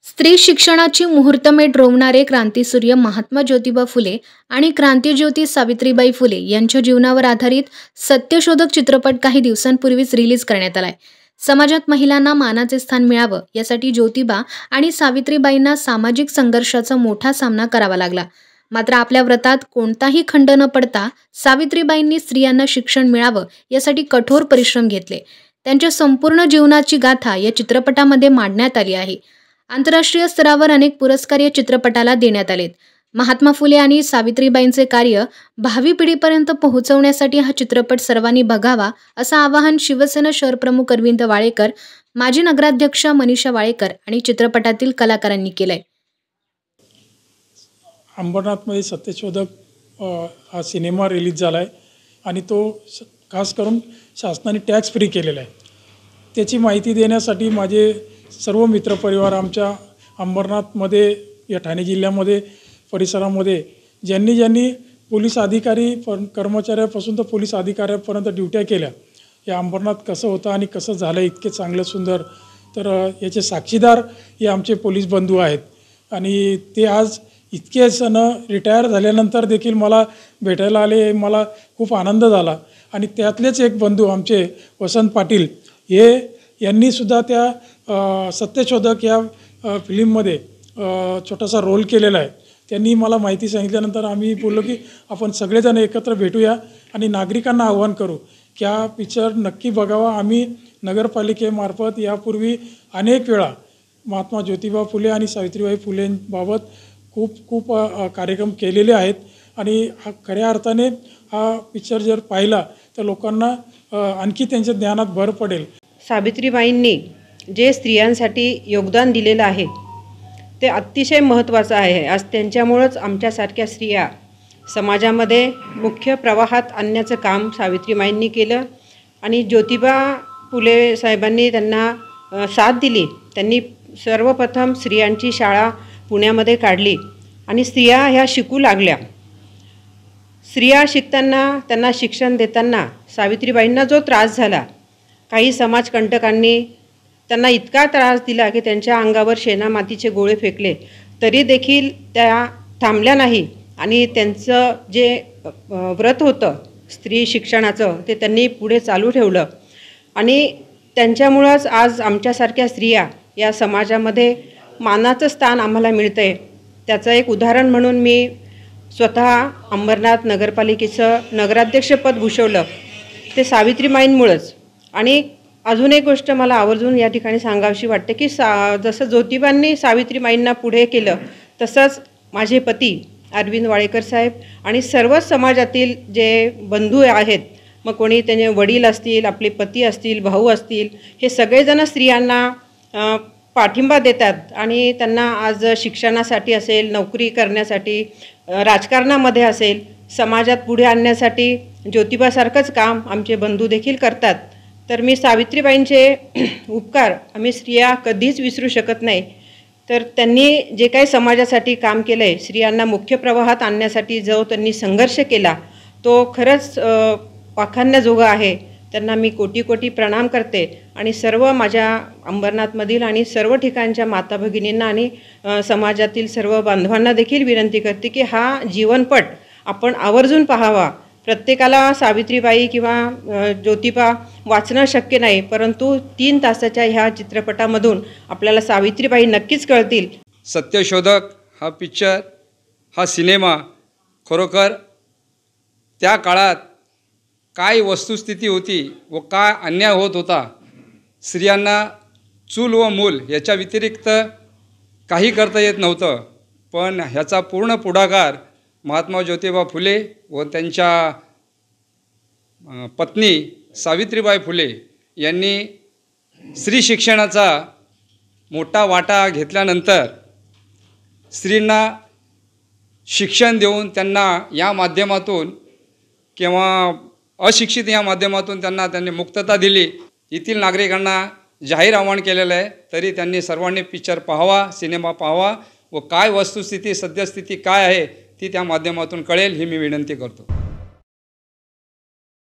स्त्री शिक्षणाची मुहूर्तमेढ रोवणारे क्रांतीसूर्य महात्मा ज्योतिबा फुले आणि क्रांतिज्योती सावित्रीबाई फुले यांच्या जीवनावर आधारित सत्यशोधक चित्रपट काही दिवसांपूर्वीच रिलीज करण्यात आलाय। समाजात महिलांना मानाचे स्थान मिळावं यासाठी ज्योतिबा आणि सावित्रीबाईंना सामाजिक संघर्षाचा मोठा सामना करावा लागला। मात्र आपल्या व्रतात कोणताही खंड न पडता सावित्रीबाईंनी स्त्रियांना शिक्षण मिळावं यासाठी कठोर परिश्रम घेतले। त्यांच्या संपूर्ण जीवनाची गाथा या चित्रपटामध्ये मांडण्यात आली आहे। आंतरराष्ट्रीय स्तरावर अनेक पुरस्कार या चित्रपटाला देण्यात आलेत। महात्मा फुले आणि सावित्रीबाईंचे कार्य भावी पिढीपर्यंत पोहोचवण्यासाठी हा चित्रपट सर्वांनी बघावा असं आवाहन शिवसेना शहर प्रमुख अरविंद वाळेकर, माजी नगराध्यक्षा मनीषा वाळेकर आणि चित्रपटातील कलाकारांनी केलंय। अंबरनाथमध्ये सत्यशोधक हा सिनेमा रिलीज झाला आहे आणि तो खास करून शासनाने टॅक्स फ्री केलेला आहे। त्याची माहिती देण्यासाठी माझे सर्व मित्रपरिवार आमच्या अंबरनाथमध्ये या ठाणे जिल्ह्यामध्ये परिसरामध्ये ज्यांनी पोलीस अधिकारी कर्मचाऱ्यापासून तर पोलीस अधिकाऱ्यापर्यंत ड्युट्या केल्या, या अंबरनाथ कसं होतं आणि कसं झालं इतके चांगलं सुंदर, तर याचे साक्षीदार हे आमचे पोलीस बंधू आहेत। आणि ते आज इतके सण रिटायर झाल्यानंतर देखील मला भेटायला आले, मला खूप आनंद झाला। आणि त्यातलेच एक बंधू आमचे वसंत पाटील यांनीसुद्धा त्या सत्यशोधक या फिल्ममध्ये छोटासा रोल केलेला आहे। त्यांनी मला माहिती सांगितल्यानंतर आम्ही बोललो की आपण सगळेजण एकत्र भेटूया आणि नागरिकांना आवाहन करू की हा पिक्चर नक्की बघावा। आम्ही नगरपालिकेमार्फत यापूर्वी अनेक वेळा महात्मा ज्योतिबा फुले आणि सावित्रीबाई फुलेंबाबत खूप कार्यक्रम केलेले आहेत आणि हा खऱ्या अर्थाने हा पिक्चर जर पाहिला तर लोकांना आणखी त्यांच्या ज्ञानात भर पडेल। सावित्रीबाईंनी जे स्त्रियांसाठी योगदान दिलेलं आहे ते अतिशय महत्त्वाचं आहे। आज त्यांच्यामुळंच आमच्यासारख्या स्त्रिया समाजामध्ये मुख्य प्रवाहात आणण्याचं काम सावित्रीबाईंनी केलं आणि ज्योतिबा फुले साहेबांनी त्यांना साथ दिली। त्यांनी सर्वप्रथम स्त्रियांची शाळा पुण्यामध्ये काढली आणि स्त्रिया ह्या शिकू लागल्या। स्त्रिया शिकताना त्यांना शिक्षण देताना सावित्रीबाईंना जो त्रास झाला, काही समाजकंटकांनी त्यांना इतका त्रास दिला की त्यांच्या अंगावर शेणामातीचे गोळे फेकले, तरी देखील त्या थांबल्या नाही आणि त्यांचं जे व्रत होतं स्त्री शिक्षणाचं ते त्यांनी पुढे चालू ठेवलं आणि त्यांच्यामुळंच आज आमच्यासारख्या स्त्रिया या समाजामध्ये मानाचं स्थान आम्हाला मिळतं आहे। त्याचं एक उदाहरण म्हणून मी स्वतः अंबरनाथ नगरपालिकेचं नगराध्यक्षपद भूषवलं ते सावित्रीबाईंमुळंच। आणि अजून एक गोष्ट मला आवर्जून या ठिकाणी सांगावीशी वाटते की जसं ज्योतिबांनी सावित्रीबाईंना पुढे केलं तसंच माझे पती अरविंद वाळेकर साहेब आणि सर्वच समाजातील जे बंधू आहेत, मग कोणी त्यांचे वडील असतील, आपले पती असतील, भाऊ असतील, हे सगळेजण स्त्रियांना पाठिंबा देतात आणि त्यांना आज शिक्षणासाठी असेल, नोकरी करण्यासाठी, राजकारणामध्ये असेल, समाजात पुढे आणण्यासाठी ज्योतिबासारखंच काम आमचे बंधू देखील करतात। तर मी सावित्रीबाईंचे उपकार आम्ही स्त्रिया कधीच विसरू शकत नाही। तर त्यांनी जे काही समाजासाठी काम केलं आहे, स्त्रियांना मुख्य प्रवाहात आणण्यासाठी जो त्यांनी संघर्ष केला तो खरंच वाखाणण्याजोगा आहे। त्यांना मी कोटी प्रणाम करते आणि सर्व माझ्या अंबरनाथमधील आणि सर्व ठिकाणच्या माता भगिनींना आणि समाजातील सर्व बांधवांना देखील विनंती करते की हा जीवनपट आपण आवर्जून पाहावा। प्रत्येकाला सावित्रीबाई किंवा ज्योतिबा वाचणं शक्य नाही, परंतु 3 तासाच्या ह्या चित्रपटामधून आपल्याला सावित्रीबाई नक्कीच कळतील। सत्यशोधक हा पिक्चर, हा सिनेमा खरोखर त्या काळात काय वस्तुस्थिती होती व काय अन्याय होत होता, स्त्रियांना चूल व मूल याच्या व्यतिरिक्त काही करता येत नव्हतं, पण ह्याचा पूर्ण पुढाकार महात्मा ज्योतिबा फुले व त्यांच्या पत्नी सावित्रीबाई फुले यांनी स्त्री शिक्षणाचा मोठा वाटा घेतल्यानंतर स्त्रींना शिक्षण देऊन त्यांना या माध्यमातून किंवा अशिक्षित या माध्यमातून त्यांनी मुक्तता दिली। येथील नागरिकांना जाहीर आवाहन केलेलं आहे, तरी त्यांनी सर्वांनी पिक्चर पाहावा, सिनेमा पाहावा व काय वस्तुस्थिती सद्यस्थिती काय आहे ती त्या माध्यमातून कळेल ही मी विनंती करतो।